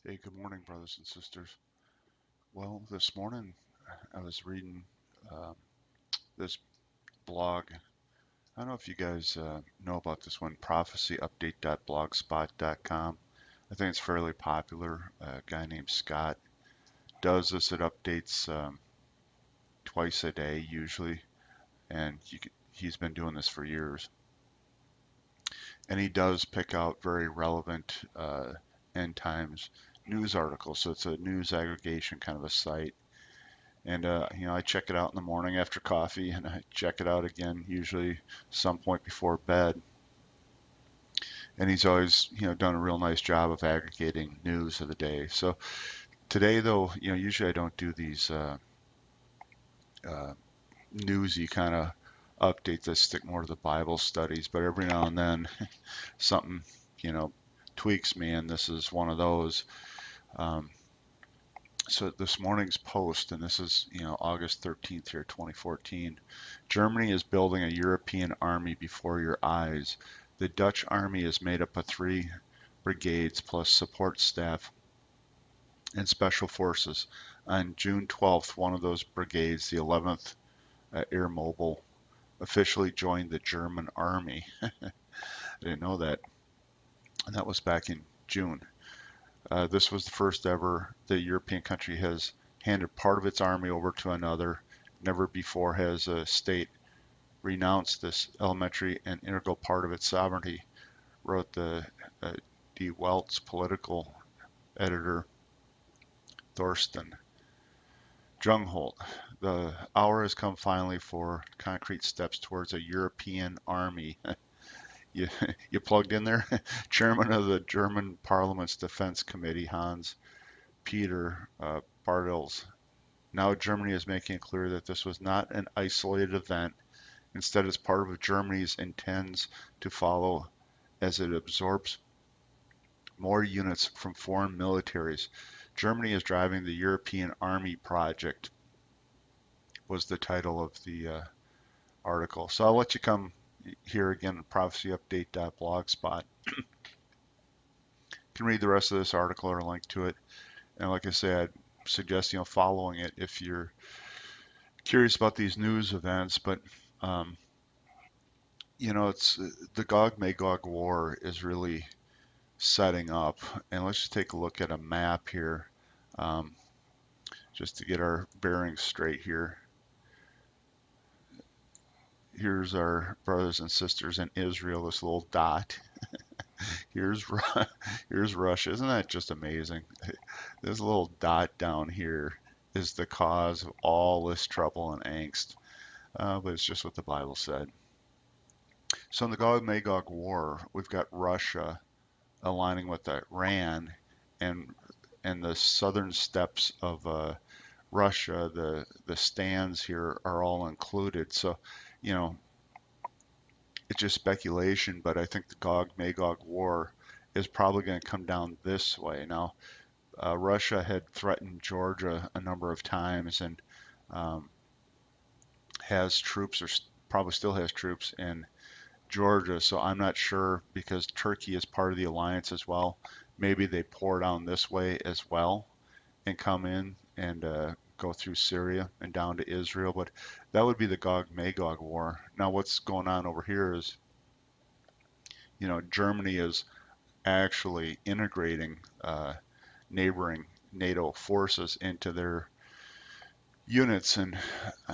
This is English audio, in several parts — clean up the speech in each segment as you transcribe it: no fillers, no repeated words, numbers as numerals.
Hey, good morning, brothers and sisters. Well, this morning I was reading um, this blog. I don't know if you guys know about this one, prophecyupdate.blogspot.com. I think it's fairly popular. A guy named Scott does this. It updates twice a day usually, and he's been doing this for years. And he does pick out very relevant end times news articles. So it's a news aggregation kind of a site. And I check it out in the morning after coffee, and I check it out again usually some point before bed. And he's always, done a real nice job of aggregating news of the day. So today, though, usually I don't do these uh, newsy kind of updates. I stick more to the Bible studies, but every now and then something, you know, tweaks me, and this is one of those. Um, so this morning's post, and this is, August 13th here, 2014. Germany is building a European army before your eyes. The Dutch army is made up of three brigades plus support staff and special forces. On June 12th, one of those brigades, the 11th Air Mobile, officially joined the German army. I didn't know that. And that was back in June. This was the first ever the European country has handed part of its army over to another. Never before has a state renounced this elementary and integral part of its sovereignty, wrote the uh, Die Welt's political editor Thorsten Jungholt. The hour has come finally for concrete steps towards a European army. you, you plugged in there? Chairman of the German Parliament's Defense Committee, Hans Peter Bartels. Now Germany is making it clear that this was not an isolated event. Instead, it's part of Germany's intends to follow as it absorbs more units from foreign militaries. Germany is driving the European Army Project, was the title of the article. So I'll let you come here again at prophecyupdate.blogspot. You can read the rest of this article or link to it. And like I say, I'd suggest following it if you're curious about these news events. But um, it's the Gog Magog war is really setting up. And let's just take a look at a map here, um, just to get our bearings straight here. Here's our brothers and sisters in Israel, this little dot. Here's here's Russia. Isn't that just amazing? This little dot down here is the cause of all this trouble and angst. But it's just what the Bible said. So in the Gog Magog war, we've got Russia aligning with Iran, and the southern steppes of Russia, the stands here are all included. So, you know, it's just speculation, but I think the Gog Magog war is probably going to come down this way. Now, Russia had threatened Georgia a number of times and um, has troops, or probably still has troops in Georgia. So I'm not sure, because Turkey is part of the alliance as well. Maybe they pour down this way as well and come in and go through Syria and down to Israel. But that would be the Gog Magog war. Now, what's going on over here is, Germany is actually integrating neighboring NATO forces into their units. And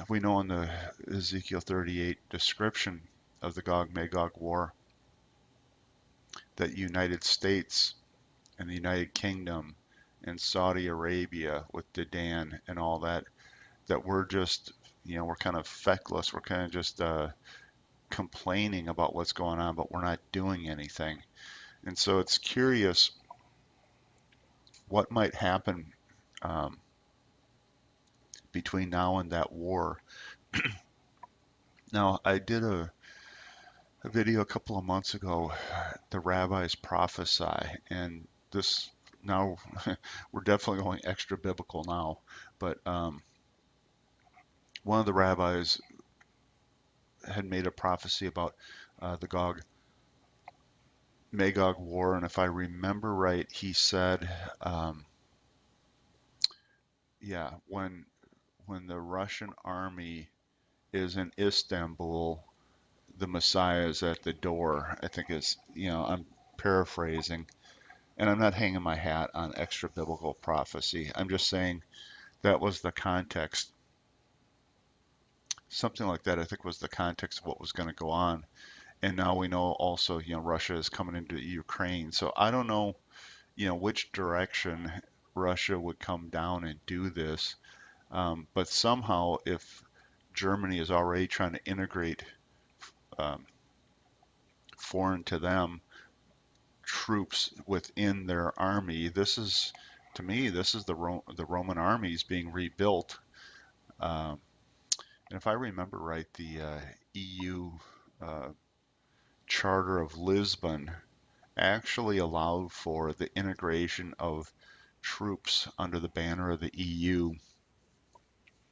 we know in the Ezekiel 38 description of the Gog Magog war that United States and the United Kingdom and Saudi Arabia with Dedan and all that, that we're just, we're kind of feckless. We're kind of just complaining about what's going on, but we're not doing anything. And so it's curious what might happen um, between now and that war. Now, I did a video a couple of months ago, the rabbis prophesy, and this now we're definitely going extra biblical now, but one of the rabbis had made a prophecy about the Gog Magog War, and if I remember right, he said, um, yeah, when the Russian army is in Istanbul, the Messiah is at the door. I think it's, I'm paraphrasing, and I'm not hanging my hat on extra biblical prophecy. I'm just saying that was the context. Something like that, I think, was the context of what was going to go on. And now we know also, Russia is coming into Ukraine. So I don't know, which direction Russia would come down and do this. But somehow, if Germany is already trying to integrate um, foreign to them troops within their army, to me, this is the Roman armies being rebuilt. Um, and if I remember right, the EU uh, Charter of Lisbon actually allowed for the integration of troops under the banner of the EU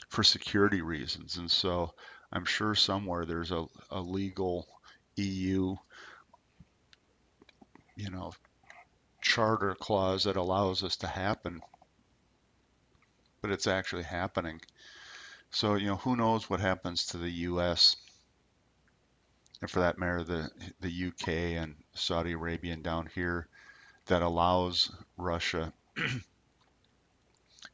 for security reasons. And so I'm sure somewhere there's a legal EU, you know, charter clause that allows this to happen, but it's actually happening. So, who knows what happens to the US and for that matter the UK and Saudi Arabia and down here that allows Russia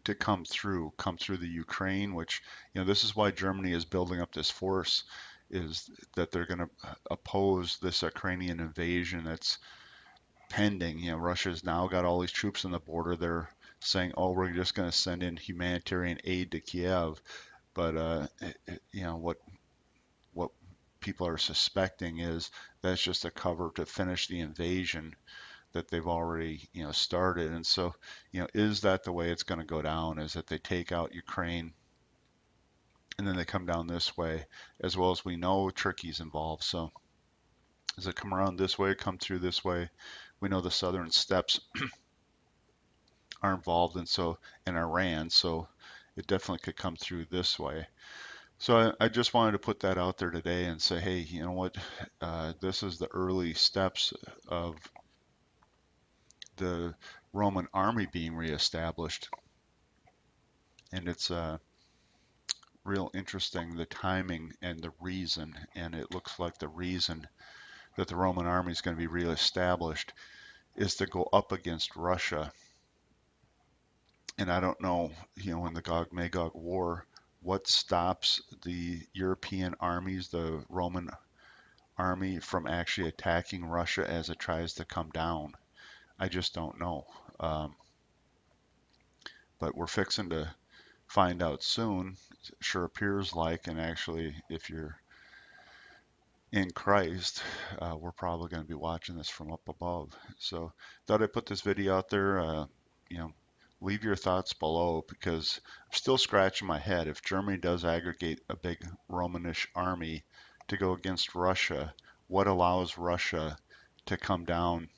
to come through the Ukraine, which, this is why Germany is building up this force, is that they're going to oppose this Ukrainian invasion that's pending. Russia's now got all these troops on the border. They're saying, oh, we're just going to send in humanitarian aid to Kiev. But, what people are suspecting is that's just a cover to finish the invasion that they've already started. And so, is that the way it's going to go down? Is that they take out Ukraine and then they come down this way, as well as we know Turkey's involved. So does it come around this way, come through this way? We know the southern steppes are involved, and so in Iran, so it definitely could come through this way. So I just wanted to put that out there today and say, hey, you know what? This is the early steps of the Roman army being reestablished, and it's real interesting the timing and the reason. And it looks like the reason that the Roman army is going to be reestablished is to go up against Russia. And I don't know, in the Gog Magog war, what stops the European armies, the Roman army, from actually attacking Russia as it tries to come down. I just don't know. Um, but we're fixing to find out soon. It sure appears like, and actually, if you're in Christ, we're probably going to be watching this from up above. So, thought I'd put this video out there. You know, leave your thoughts below because I'm still scratching my head. If Germany does aggregate a big Romanish army to go against Russia, what allows Russia to come down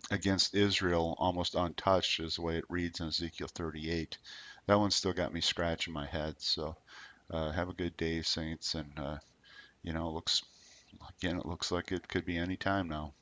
against Israel almost untouched, is the way it reads in Ezekiel 38? That one still got me scratching my head. So, have a good day, saints, and it looks like it could be any time now.